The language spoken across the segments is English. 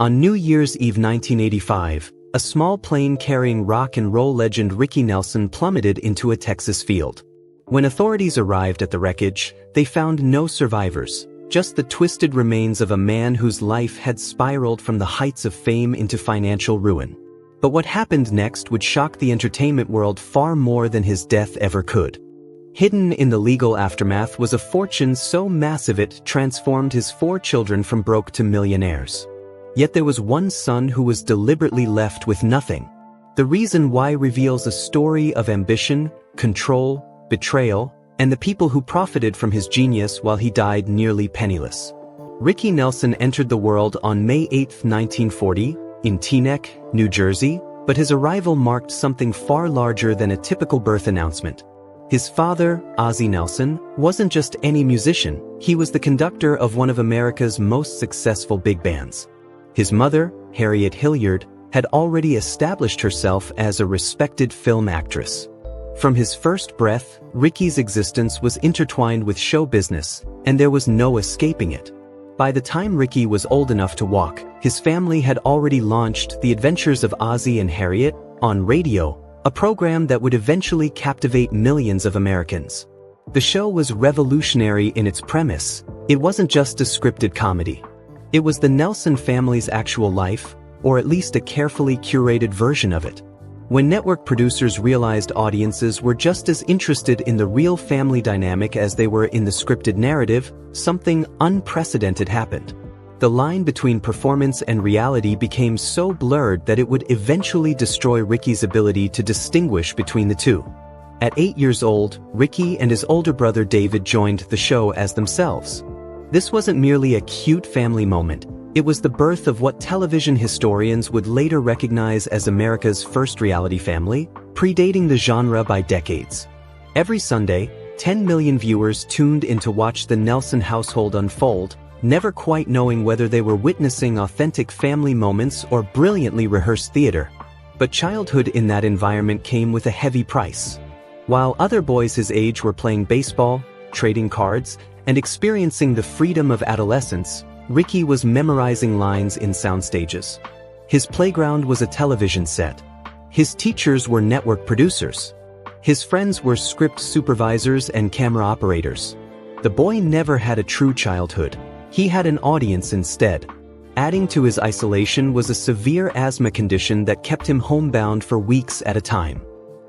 On New Year's Eve 1985, a small plane carrying rock and roll legend Ricky Nelson plummeted into a Texas field. When authorities arrived at the wreckage, they found no survivors, just the twisted remains of a man whose life had spiraled from the heights of fame into financial ruin. But what happened next would shock the entertainment world far more than his death ever could. Hidden in the legal aftermath was a fortune so massive it transformed his 4 children from broke to millionaires. Yet there was one son who was deliberately left with nothing. The Reason Why reveals a story of ambition, control, betrayal, and the people who profited from his genius while he died nearly penniless. Ricky Nelson entered the world on May 8, 1940, in Teaneck, New Jersey, but his arrival marked something far larger than a typical birth announcement. His father, Ozzie Nelson, wasn't just any musician, he was the conductor of one of America's most successful big bands. His mother, Harriet Hilliard, had already established herself as a respected film actress. From his first breath, Ricky's existence was intertwined with show business, and there was no escaping it. By the time Ricky was old enough to walk, his family had already launched The Adventures of Ozzie and Harriet on radio, a program that would eventually captivate millions of Americans. The show was revolutionary in its premise. It wasn't just a scripted comedy. It was the Nelson family's actual life, or at least a carefully curated version of it. When network producers realized audiences were just as interested in the real family dynamic as they were in the scripted narrative, something unprecedented happened. The line between performance and reality became so blurred that it would eventually destroy Ricky's ability to distinguish between the two. At 8 years old, Ricky and his older brother David joined the show as themselves. This wasn't merely a cute family moment. It was the birth of what television historians would later recognize as America's first reality family, predating the genre by decades. Every Sunday, 10 million viewers tuned in to watch the Nelson household unfold, never quite knowing whether they were witnessing authentic family moments or brilliantly rehearsed theater. But childhood in that environment came with a heavy price. While other boys his age were playing baseball, trading cards, and experiencing the freedom of adolescence, Ricky was memorizing lines in sound stages. His playground was a television set. His teachers were network producers. His friends were script supervisors and camera operators. The boy never had a true childhood. He had an audience instead. Adding to his isolation was a severe asthma condition that kept him homebound for weeks at a time.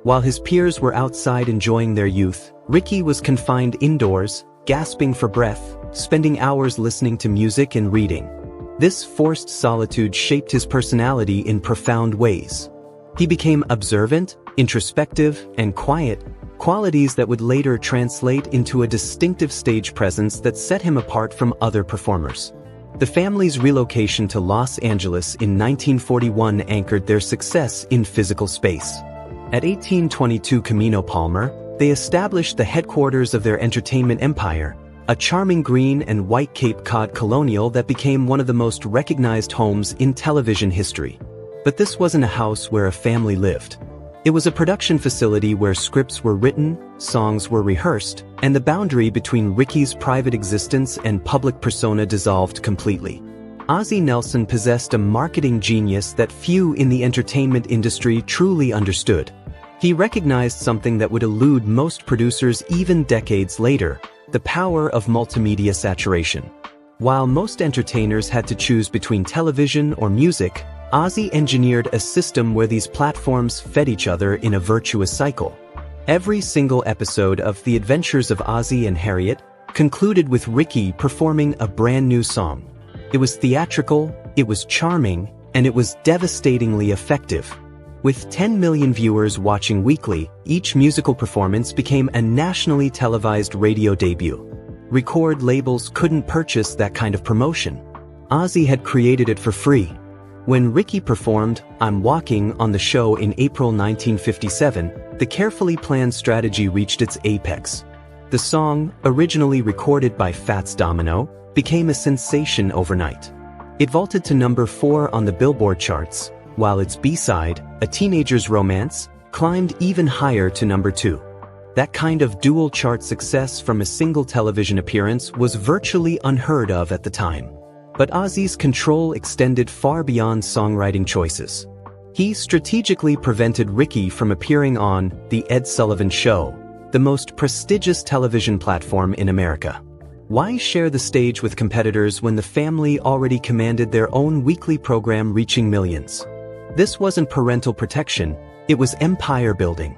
While his peers were outside enjoying their youth, Ricky was confined indoors, gasping for breath, spending hours listening to music and reading. This forced solitude shaped his personality in profound ways. He became observant, introspective, and quiet, qualities that would later translate into a distinctive stage presence that set him apart from other performers. The family's relocation to Los Angeles in 1941 anchored their success in physical space. At 1822 Camino Palmer, they established the headquarters of their entertainment empire, a charming green and white Cape Cod colonial that became one of the most recognized homes in television history. But this wasn't a house where a family lived. It was a production facility where scripts were written, songs were rehearsed, and the boundary between Ricky's private existence and public persona dissolved completely. Ozzie Nelson possessed a marketing genius that few in the entertainment industry truly understood. He recognized something that would elude most producers even decades later: the power of multimedia saturation. While most entertainers had to choose between television or music, Ozzie engineered a system where these platforms fed each other in a virtuous cycle. Every single episode of The Adventures of Ozzie and Harriet concluded with Ricky performing a brand new song. It was theatrical, it was charming, and it was devastatingly effective. With 10 million viewers watching weekly, each musical performance became a nationally televised radio debut. Record labels couldn't purchase that kind of promotion. Ozzie had created it for free. When Ricky performed I'm Walking on the show in April 1957, the carefully planned strategy reached its apex. The song, originally recorded by Fats Domino, became a sensation overnight. It vaulted to number 4 on the Billboard charts, while its B-side, A Teenager's Romance, climbed even higher to number 2. That kind of dual chart success from a single television appearance was virtually unheard of at the time. But Ozzy's control extended far beyond songwriting choices. He strategically prevented Ricky from appearing on The Ed Sullivan Show, the most prestigious television platform in America. Why share the stage with competitors when the family already commanded their own weekly program reaching millions? This wasn't parental protection, it was empire building.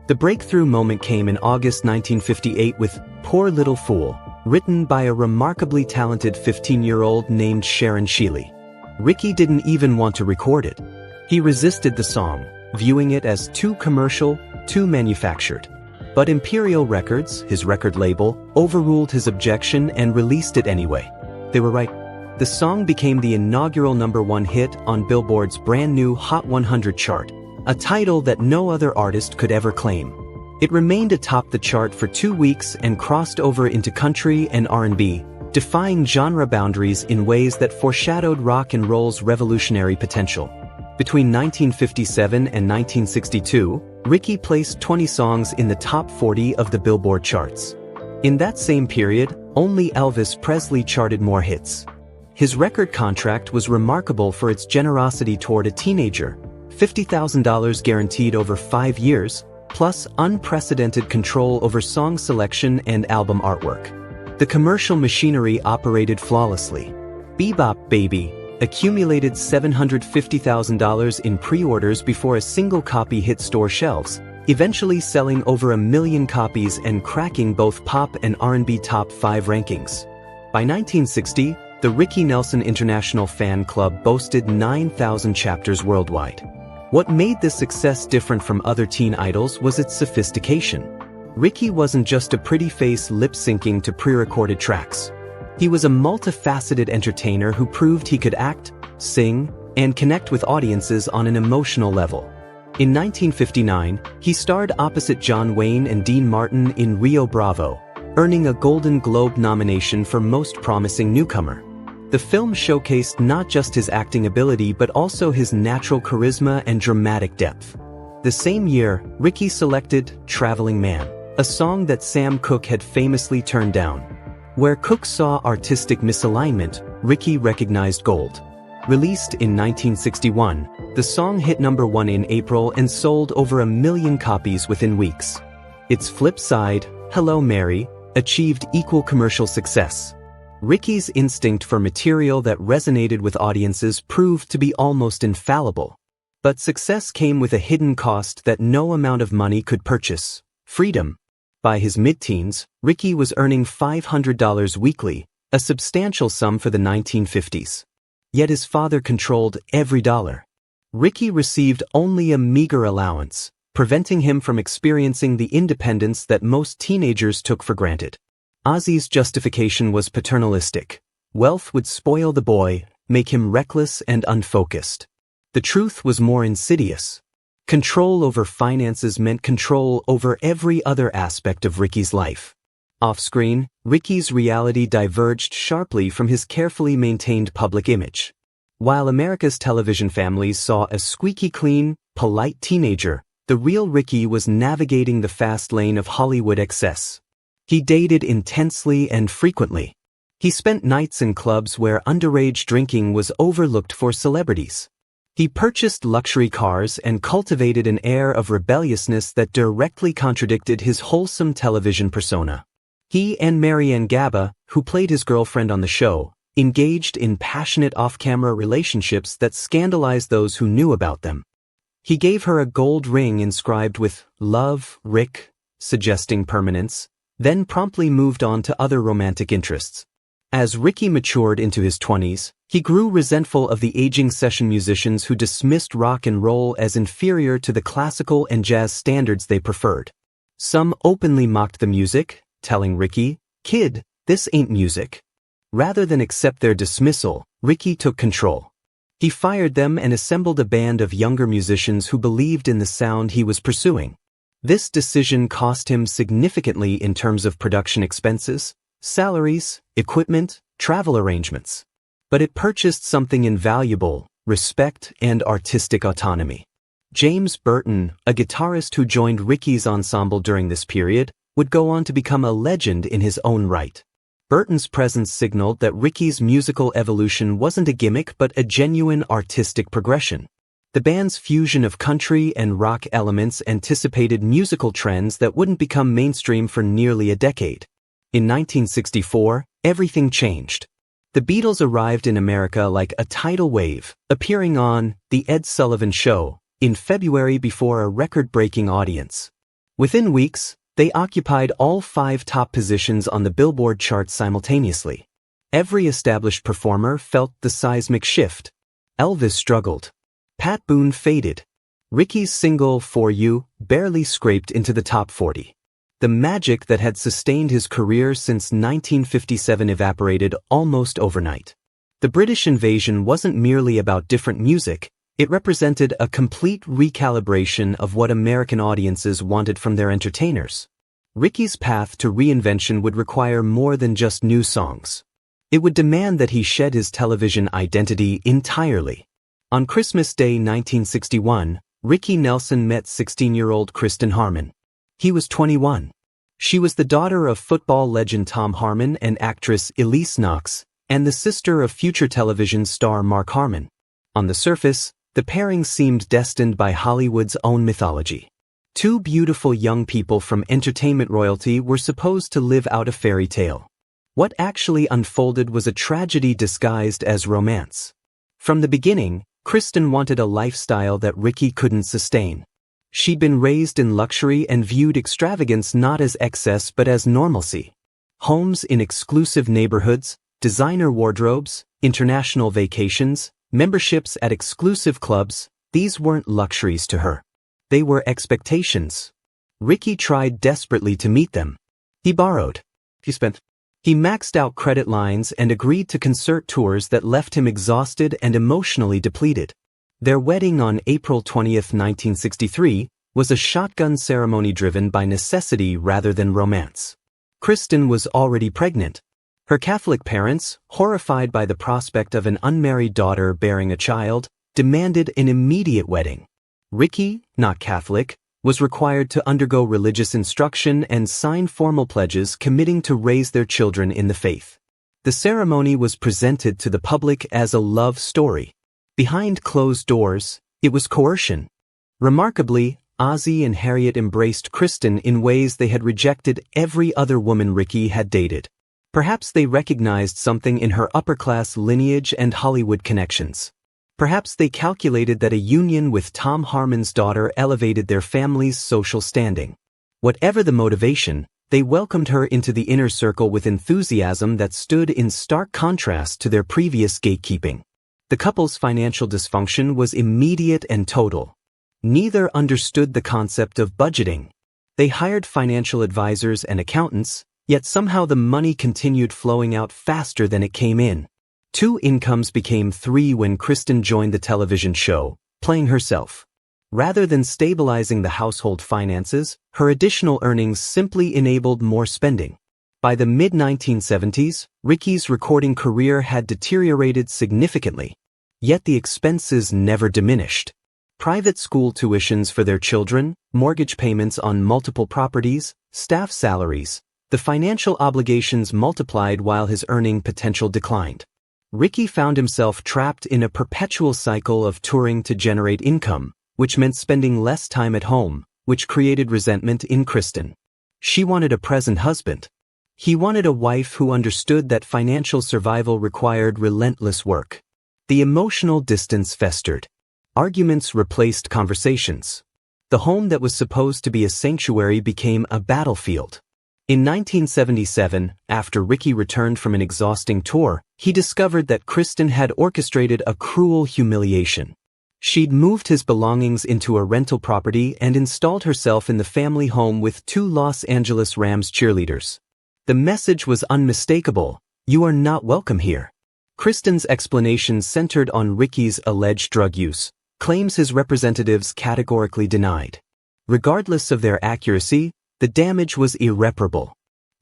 The breakthrough moment came in August 1958 with Poor Little Fool, written by a remarkably talented 15-year-old named Sharon Sheeley. Ricky didn't even want to record it. He resisted the song, viewing it as too commercial, too manufactured. But Imperial Records, his record label, overruled his objection and released it anyway. They were right. The song became the inaugural #1 hit on Billboard's brand new Hot 100 chart, a title that no other artist could ever claim. It remained atop the chart for 2 weeks and crossed over into country and R&B, defying genre boundaries in ways that foreshadowed rock and roll's revolutionary potential. Between 1957 and 1962, Ricky placed 20 songs in the top 40 of the Billboard charts. In that same period, only Elvis Presley charted more hits. His record contract was remarkable for its generosity toward a teenager, $50,000 guaranteed over 5 years, plus unprecedented control over song selection and album artwork. The commercial machinery operated flawlessly. Bebop Baby accumulated $750,000 in pre-orders before a single copy hit store shelves, eventually selling over 1 million copies and cracking both pop and R&B top 5 rankings. By 1960, the Ricky Nelson International Fan Club boasted 9,000 chapters worldwide. What made this success different from other teen idols was its sophistication. Ricky wasn't just a pretty face lip-syncing to pre-recorded tracks. He was a multifaceted entertainer who proved he could act, sing, and connect with audiences on an emotional level. In 1959, he starred opposite John Wayne and Dean Martin in Rio Bravo, earning a Golden Globe nomination for Most Promising Newcomer. The film showcased not just his acting ability but also his natural charisma and dramatic depth. The same year, Ricky selected Traveling Man, a song that Sam Cooke had famously turned down. Where Cooke saw artistic misalignment, Ricky recognized gold. Released in 1961, the song hit #1 in April and sold over 1 million copies within weeks. Its flip side, Hello Mary, achieved equal commercial success. Ricky's instinct for material that resonated with audiences proved to be almost infallible. But success came with a hidden cost that no amount of money could purchase: freedom. By his mid-teens, Ricky was earning $500 weekly, a substantial sum for the 1950s. Yet his father controlled every dollar. Ricky received only a meager allowance, preventing him from experiencing the independence that most teenagers took for granted. Ozzy's justification was paternalistic. Wealth would spoil the boy, make him reckless and unfocused. The truth was more insidious. Control over finances meant control over every other aspect of Ricky's life. Off-screen, Ricky's reality diverged sharply from his carefully maintained public image. While America's television families saw a squeaky clean, polite teenager, the real Ricky was navigating the fast lane of Hollywood excess. He dated intensely and frequently. He spent nights in clubs where underage drinking was overlooked for celebrities. He purchased luxury cars and cultivated an air of rebelliousness that directly contradicted his wholesome television persona. He and Marianne Gaba, who played his girlfriend on the show, engaged in passionate off-camera relationships that scandalized those who knew about them. He gave her a gold ring inscribed with "Love, Rick," suggesting permanence, then promptly moved on to other romantic interests. As Ricky matured into his 20s, he grew resentful of the aging session musicians who dismissed rock and roll as inferior to the classical and jazz standards they preferred. Some openly mocked the music, telling Ricky, "Kid, this ain't music." Rather than accept their dismissal, Ricky took control. He fired them and assembled a band of younger musicians who believed in the sound he was pursuing. This decision cost him significantly in terms of production expenses, salaries, equipment, travel arrangements. But it purchased something invaluable: respect and artistic autonomy. James Burton, a guitarist who joined Ricky's ensemble during this period, would go on to become a legend in his own right. Burton's presence signaled that Ricky's musical evolution wasn't a gimmick but a genuine artistic progression. The band's fusion of country and rock elements anticipated musical trends that wouldn't become mainstream for nearly a decade. In 1964, everything changed. The Beatles arrived in America like a tidal wave, appearing on The Ed Sullivan Show in February before a record-breaking audience. Within weeks, they occupied all 5 top positions on the Billboard chart simultaneously. Every established performer felt the seismic shift. Elvis struggled. Pat Boone faded. Ricky's single, For You, barely scraped into the top 40. The magic that had sustained his career since 1957 evaporated almost overnight. The British invasion wasn't merely about different music, it represented a complete recalibration of what American audiences wanted from their entertainers. Ricky's path to reinvention would require more than just new songs. It would demand that he shed his television identity entirely. On Christmas Day 1961, Ricky Nelson met 16-year-old Kristen Harmon. He was 21. She was the daughter of football legend Tom Harmon and actress Elise Knox, and the sister of future television star Mark Harmon. On the surface, the pairing seemed destined by Hollywood's own mythology. 2 beautiful young people from entertainment royalty were supposed to live out a fairy tale. What actually unfolded was a tragedy disguised as romance. From the beginning, Kristen wanted a lifestyle that Ricky couldn't sustain. She'd been raised in luxury and viewed extravagance not as excess but as normalcy. Homes in exclusive neighborhoods, designer wardrobes, international vacations, memberships at exclusive clubs, these weren't luxuries to her. They were expectations. Ricky tried desperately to meet them. He borrowed. He maxed out credit lines and agreed to concert tours that left him exhausted and emotionally depleted. Their wedding on April 20, 1963, was a shotgun ceremony driven by necessity rather than romance. Kristen was already pregnant. Her Catholic parents, horrified by the prospect of an unmarried daughter bearing a child, demanded an immediate wedding. Ricky, not Catholic, was required to undergo religious instruction and sign formal pledges committing to raise their children in the faith. The ceremony was presented to the public as a love story. Behind closed doors, it was coercion. Remarkably, Ozzie and Harriet embraced Kristen in ways they had rejected every other woman Ricky had dated. Perhaps they recognized something in her upper-class lineage and Hollywood connections. Perhaps they calculated that a union with Tom Harmon's daughter elevated their family's social standing. Whatever the motivation, they welcomed her into the inner circle with enthusiasm that stood in stark contrast to their previous gatekeeping. The couple's financial dysfunction was immediate and total. Neither understood the concept of budgeting. They hired financial advisors and accountants, yet somehow the money continued flowing out faster than it came in. 2 incomes became 3 when Kristen joined the television show, playing herself. Rather than stabilizing the household finances, her additional earnings simply enabled more spending. By the mid-1970s, Ricky's recording career had deteriorated significantly. Yet the expenses never diminished. Private school tuitions for their children, mortgage payments on multiple properties, staff salaries, the financial obligations multiplied while his earning potential declined. Ricky found himself trapped in a perpetual cycle of touring to generate income, which meant spending less time at home, which created resentment in Kristen. She wanted a present husband. He wanted a wife who understood that financial survival required relentless work. The emotional distance festered. Arguments replaced conversations. The home that was supposed to be a sanctuary became a battlefield. In 1977, after Ricky returned from an exhausting tour, he discovered that Kristen had orchestrated a cruel humiliation. She'd moved his belongings into a rental property and installed herself in the family home with 2 Los Angeles Rams cheerleaders. The message was unmistakable: "You are not welcome here." Kristen's explanation centered on Ricky's alleged drug use, claims his representatives categorically denied. Regardless of their accuracy, the damage was irreparable.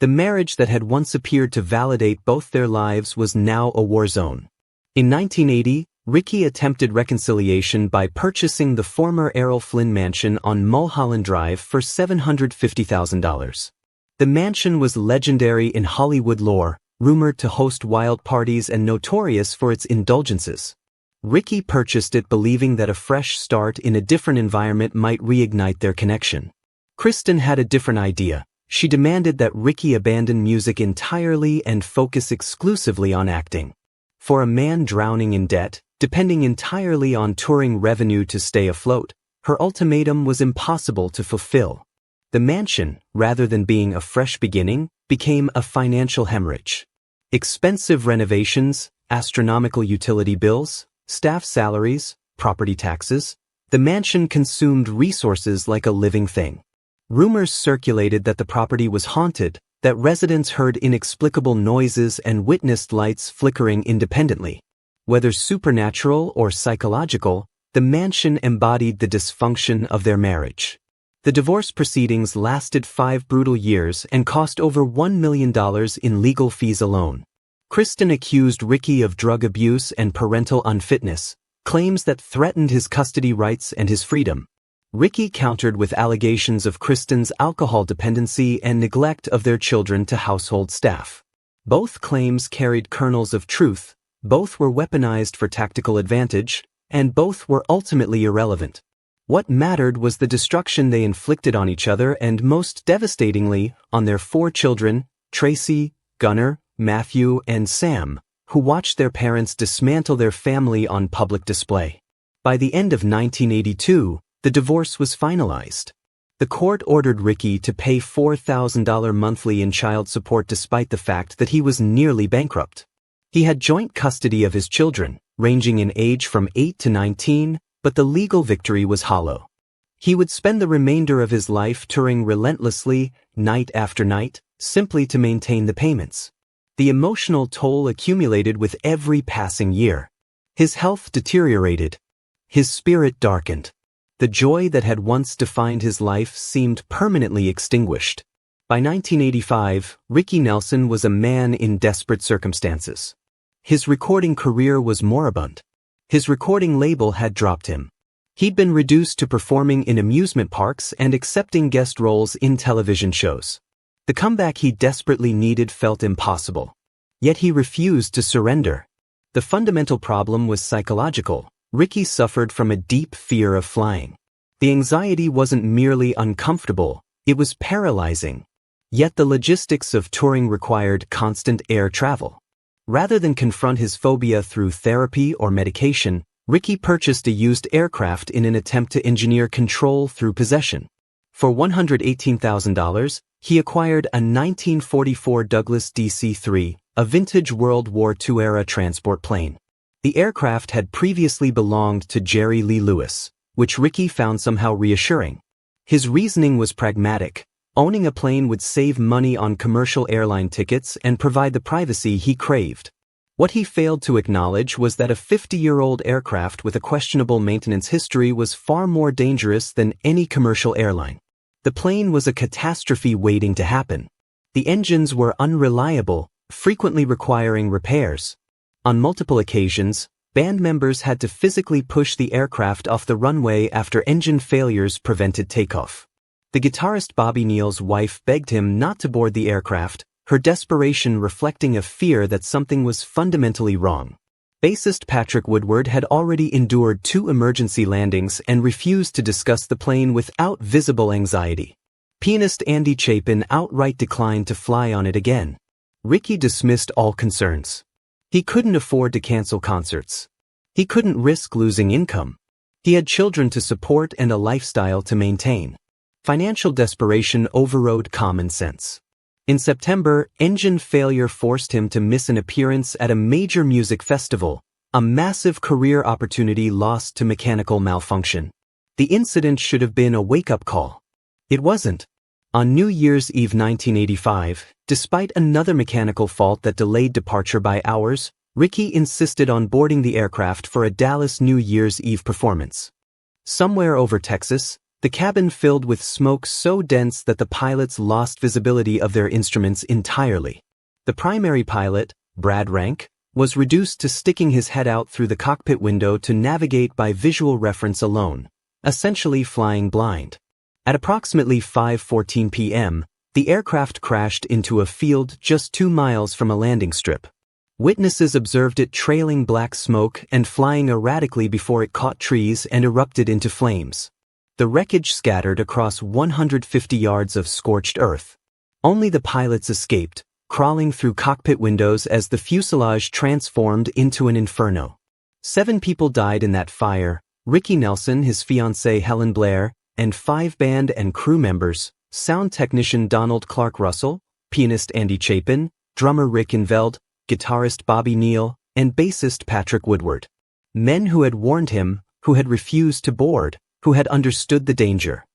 The marriage that had once appeared to validate both their lives was now a war zone. In 1980, Ricky attempted reconciliation by purchasing the former Errol Flynn mansion on Mulholland Drive for $750,000. The mansion was legendary in Hollywood lore, rumored to host wild parties and notorious for its indulgences. Ricky purchased it believing that a fresh start in a different environment might reignite their connection. Kristen had a different idea. She demanded that Ricky abandon music entirely and focus exclusively on acting. For a man drowning in debt, depending entirely on touring revenue to stay afloat, her ultimatum was impossible to fulfill. The mansion, rather than being a fresh beginning, became a financial hemorrhage. Expensive renovations, astronomical utility bills, staff salaries, property taxes, the mansion consumed resources like a living thing. Rumors circulated that the property was haunted, that residents heard inexplicable noises and witnessed lights flickering independently. Whether supernatural or psychological, the mansion embodied the dysfunction of their marriage. The divorce proceedings lasted 5 brutal years and cost over $1 million in legal fees alone. Kristen accused Ricky of drug abuse and parental unfitness, claims that threatened his custody rights and his freedom. Ricky countered with allegations of Kristen's alcohol dependency and neglect of their children to household staff. Both claims carried kernels of truth, both were weaponized for tactical advantage, and both were ultimately irrelevant. What mattered was the destruction they inflicted on each other and, most devastatingly, on their 4 children, Tracy, Gunnar, Matthew, and Sam, who watched their parents dismantle their family on public display. By the end of 1982, the divorce was finalized. The court ordered Ricky to pay $4,000 monthly in child support despite the fact that he was nearly bankrupt. He had joint custody of his children, ranging in age from 8 to 19, but the legal victory was hollow. He would spend the remainder of his life touring relentlessly, night after night, simply to maintain the payments. The emotional toll accumulated with every passing year. His health deteriorated. His spirit darkened. The joy that had once defined his life seemed permanently extinguished. By 1985, Ricky Nelson was a man in desperate circumstances. His recording career was moribund. His recording label had dropped him. He'd been reduced to performing in amusement parks and accepting guest roles in television shows. The comeback he desperately needed felt impossible. Yet he refused to surrender. The fundamental problem was psychological. Ricky suffered from a deep fear of flying. The anxiety wasn't merely uncomfortable, it was paralyzing. Yet the logistics of touring required constant air travel. Rather than confront his phobia through therapy or medication, Ricky purchased a used aircraft in an attempt to engineer control through possession. For $118,000, he acquired a 1944 Douglas DC-3, a vintage World War II-era transport plane. The aircraft had previously belonged to Jerry Lee Lewis, which Ricky found somehow reassuring. His reasoning was pragmatic. Owning a plane would save money on commercial airline tickets and provide the privacy he craved. What he failed to acknowledge was that a 50-year-old aircraft with a questionable maintenance history was far more dangerous than any commercial airline. The plane was a catastrophe waiting to happen. The engines were unreliable, frequently requiring repairs. On multiple occasions, band members had to physically push the aircraft off the runway after engine failures prevented takeoff. The guitarist Bobby Neal's wife begged him not to board the aircraft, her desperation reflecting a fear that something was fundamentally wrong. Bassist Patrick Woodward had already endured 2 emergency landings and refused to discuss the plane without visible anxiety. Pianist Andy Chapin outright declined to fly on it again. Ricky dismissed all concerns. He couldn't afford to cancel concerts. He couldn't risk losing income. He had children to support and a lifestyle to maintain. Financial desperation overrode common sense. In September, engine failure forced him to miss an appearance at a major music festival, a massive career opportunity lost to mechanical malfunction. The incident should have been a wake-up call. It wasn't. On New Year's Eve 1985, despite another mechanical fault that delayed departure by hours, Ricky insisted on boarding the aircraft for a Dallas New Year's Eve performance. Somewhere over Texas, the cabin filled with smoke so dense that the pilots lost visibility of their instruments entirely. The primary pilot, Brad Rank, was reduced to sticking his head out through the cockpit window to navigate by visual reference alone, essentially flying blind. At approximately 5:14 p.m., The aircraft crashed into a field just 2 miles from a landing strip. Witnesses observed it trailing black smoke and flying erratically before it caught trees and erupted into flames. The wreckage scattered across 150 yards of scorched earth. Only the pilots escaped, crawling through cockpit windows as the fuselage transformed into an inferno. 7 people died in that fire: Ricky Nelson, his fiancée Helen Blair, and 5 band and crew members: sound technician Donald Clark Russell, pianist Andy Chapin, drummer Rick Inveld, guitarist Bobby Neal, and bassist Patrick Woodward. Men who had warned him, who had refused to board, who had understood the danger.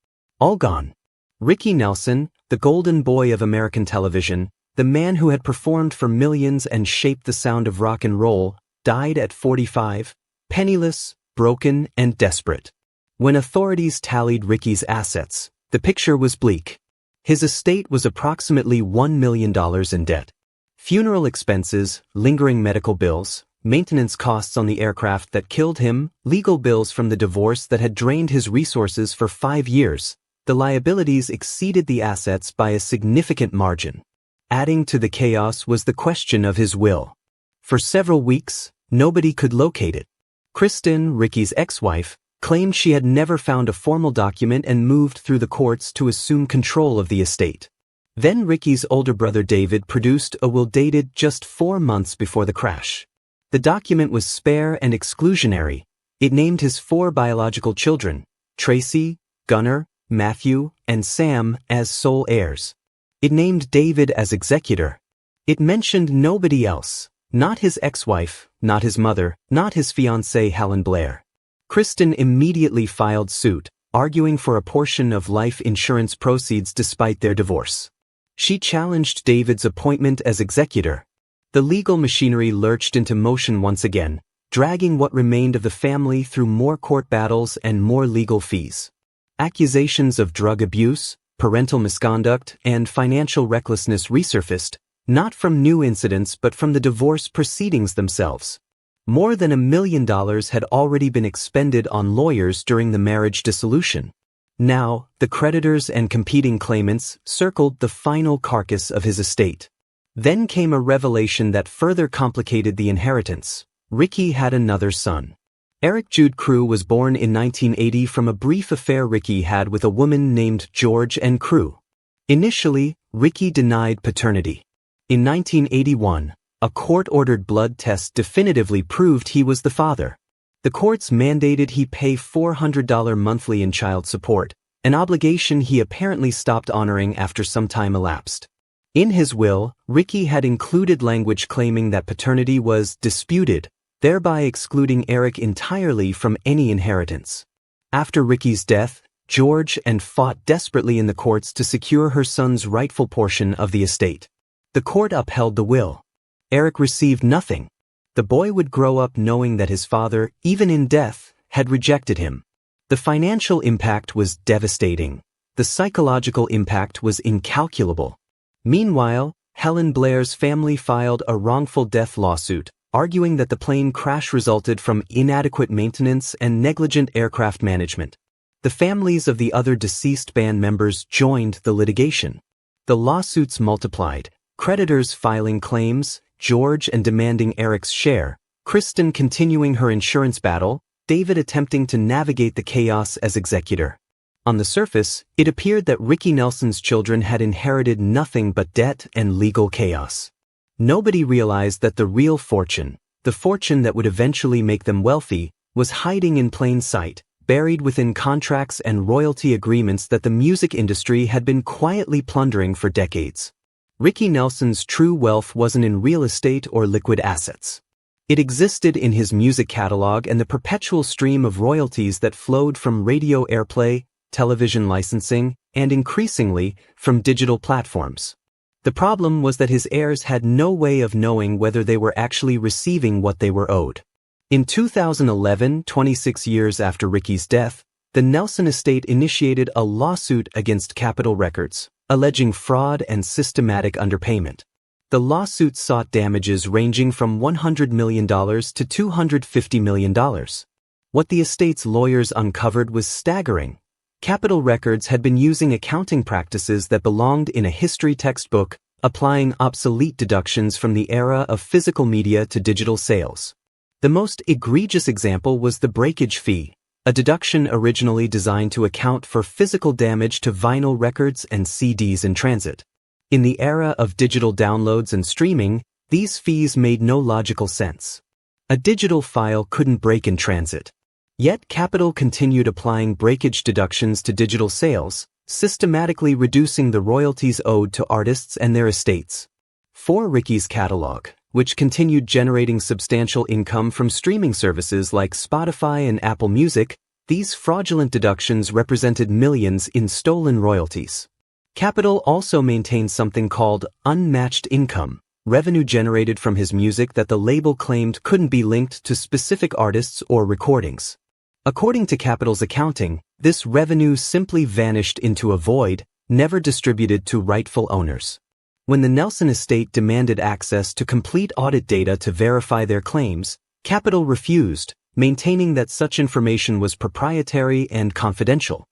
All gone. Ricky Nelson, the golden boy of American television, the man who had performed for millions and shaped the sound of rock and roll, died at 45, penniless, broken, and desperate. When authorities tallied Ricky's assets, the picture was bleak. His estate was approximately $1 million in debt. Funeral expenses, lingering medical bills, maintenance costs on the aircraft that killed him, legal bills from the divorce that had drained his resources for 5 years. The liabilities exceeded the assets by a significant margin. Adding to the chaos was the question of his will. For several weeks, nobody could locate it. Kristen, Ricky's ex-wife, claimed she had never found a formal document and moved through the courts to assume control of the estate. Then Ricky's older brother David produced a will dated just 4 months before the crash. The document was spare and exclusionary. It named his 4 biological children, Tracy, Gunnar, Matthew, and Sam, as sole heirs. It named David as executor. It mentioned nobody else, not his ex-wife, not his mother, not his fiancée Helen Blair. Kristen immediately filed suit, arguing for a portion of life insurance proceeds despite their divorce. She challenged David's appointment as executor. The legal machinery lurched into motion once again, dragging what remained of the family through more court battles and more legal fees. Accusations of drug abuse, parental misconduct, and financial recklessness resurfaced, not from new incidents but from the divorce proceedings themselves. More than $1 million had already been expended on lawyers during the marriage dissolution. Now, the creditors and competing claimants circled the final carcass of his estate. Then came a revelation that further complicated the inheritance. Ricky had another son. Eric Jude Crew was born in 1980 from a brief affair Ricky had with a woman named George and Crew. Initially, Ricky denied paternity. In 1981, a court-ordered blood test definitively proved he was the father. The courts mandated he pay $400 monthly in child support, an obligation he apparently stopped honoring after some time elapsed. In his will, Ricky had included language claiming that paternity was disputed, thereby excluding Eric entirely from any inheritance. After Ricky's death, George and fought desperately in the courts to secure her son's rightful portion of the estate. The court upheld the will. Eric received nothing. The boy would grow up knowing that his father, even in death, had rejected him. The financial impact was devastating. The psychological impact was incalculable. Meanwhile, Helen Blair's family filed a wrongful death lawsuit, arguing that the plane crash resulted from inadequate maintenance and negligent aircraft management. The families of the other deceased band members joined the litigation. The lawsuits multiplied, creditors filing claims, George and demanding Eric's share, Kristen continuing her insurance battle, David attempting to navigate the chaos as executor. On the surface, it appeared that Ricky Nelson's children had inherited nothing but debt and legal chaos. Nobody realized that the real fortune, the fortune that would eventually make them wealthy, was hiding in plain sight, buried within contracts and royalty agreements that the music industry had been quietly plundering for decades. Ricky Nelson's true wealth wasn't in real estate or liquid assets. It existed in his music catalog and the perpetual stream of royalties that flowed from radio airplay, television licensing, and increasingly, from digital platforms. The problem was that his heirs had no way of knowing whether they were actually receiving what they were owed. In 2011, 26 years after Ricky's death, the Nelson estate initiated a lawsuit against Capitol Records, alleging fraud and systematic underpayment. The lawsuit sought damages ranging from $100 million to $250 million. What the estate's lawyers uncovered was staggering. Capitol Records had been using accounting practices that belonged in a history textbook, applying obsolete deductions from the era of physical media to digital sales. The most egregious example was the breakage fee, a deduction originally designed to account for physical damage to vinyl records and CDs in transit. In the era of digital downloads and streaming, these fees made no logical sense. A digital file couldn't break in transit. Yet Capitol continued applying breakage deductions to digital sales, systematically reducing the royalties owed to artists and their estates. For Ricky's catalog, which continued generating substantial income from streaming services like Spotify and Apple Music, these fraudulent deductions represented millions in stolen royalties. Capitol also maintained something called unmatched income, revenue generated from his music that the label claimed couldn't be linked to specific artists or recordings. According to Capitol's accounting, this revenue simply vanished into a void, never distributed to rightful owners. When the Nelson estate demanded access to complete audit data to verify their claims, Capitol refused, maintaining that such information was proprietary and confidential.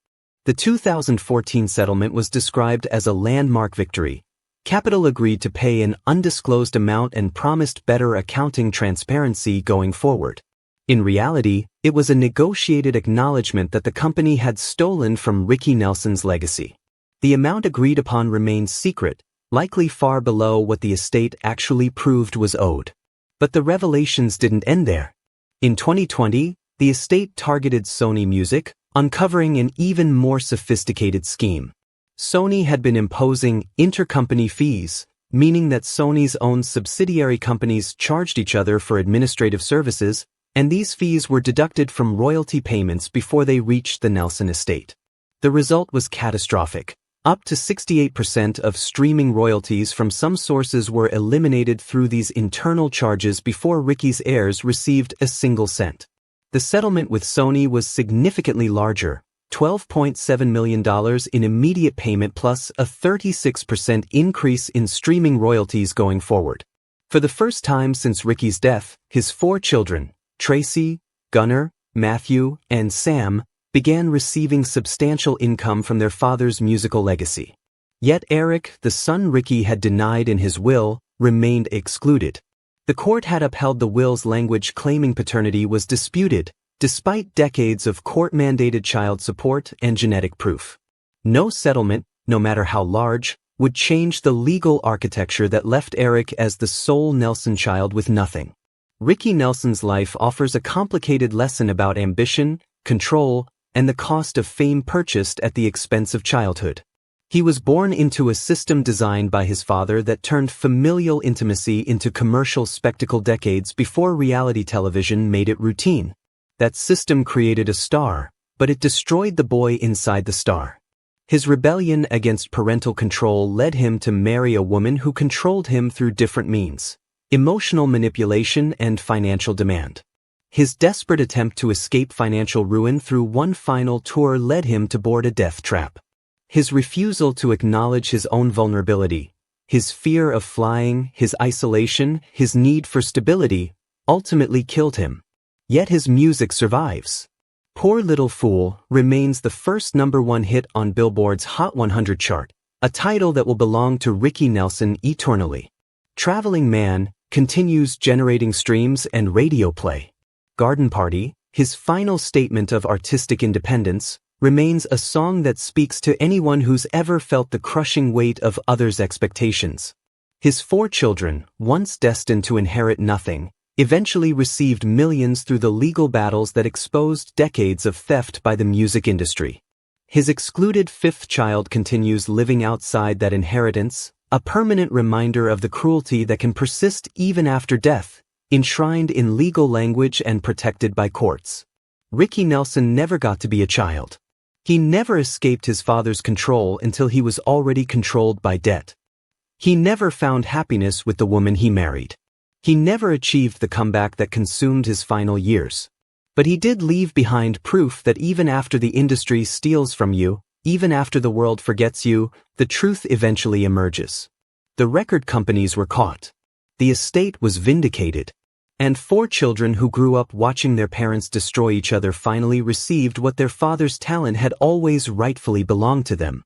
The 2014 settlement was described as a landmark victory. Capitol agreed to pay an undisclosed amount and promised better accounting transparency going forward. In reality, it was a negotiated acknowledgement that the company had stolen from Ricky Nelson's legacy. The amount agreed upon remains secret, likely far below what the estate actually proved was owed. But the revelations didn't end there. In 2020, the estate targeted Sony Music, uncovering an even more sophisticated scheme. Sony had been imposing intercompany fees, meaning that Sony's own subsidiary companies charged each other for administrative services, and these fees were deducted from royalty payments before they reached the Nelson estate. The result was catastrophic. Up to 68% of streaming royalties from some sources were eliminated through these internal charges before Ricky's heirs received a single cent. The settlement with Sony was significantly larger, $12.7 million in immediate payment plus a 36% increase in streaming royalties going forward. For the first time since Ricky's death, his 4 children, Tracy, Gunnar, Matthew, and Sam, began receiving substantial income from their father's musical legacy. Yet Eric, the son Ricky had denied in his will, remained excluded. The court had upheld the will's language claiming paternity was disputed, despite decades of court-mandated child support and genetic proof. No settlement, no matter how large, would change the legal architecture that left Eric as the sole Nelson child with nothing. Ricky Nelson's life offers a complicated lesson about ambition, control, and the cost of fame purchased at the expense of childhood. He was born into a system designed by his father that turned familial intimacy into commercial spectacle decades before reality television made it routine. That system created a star, but it destroyed the boy inside the star. His rebellion against parental control led him to marry a woman who controlled him through different means: emotional manipulation and financial demand. His desperate attempt to escape financial ruin through one final tour led him to board a death trap. His refusal to acknowledge his own vulnerability, his fear of flying, his isolation, his need for stability, ultimately killed him. Yet his music survives. Poor Little Fool remains the first #1 hit on Billboard's Hot 100 chart, a title that will belong to Ricky Nelson eternally. Traveling Man continues generating streams and radio play. Garden Party, his final statement of artistic independence, remains a song that speaks to anyone who's ever felt the crushing weight of others' expectations. His 4 children, once destined to inherit nothing, eventually received millions through the legal battles that exposed decades of theft by the music industry. His excluded 5th child continues living outside that inheritance, a permanent reminder of the cruelty that can persist even after death, enshrined in legal language and protected by courts. Ricky Nelson never got to be a child. He never escaped his father's control until he was already controlled by debt. He never found happiness with the woman he married. He never achieved the comeback that consumed his final years. But he did leave behind proof that even after the industry steals from you, even after the world forgets you, the truth eventually emerges. The record companies were caught. The estate was vindicated. And 4 children who grew up watching their parents destroy each other finally received what their father's talent had always rightfully belonged to them.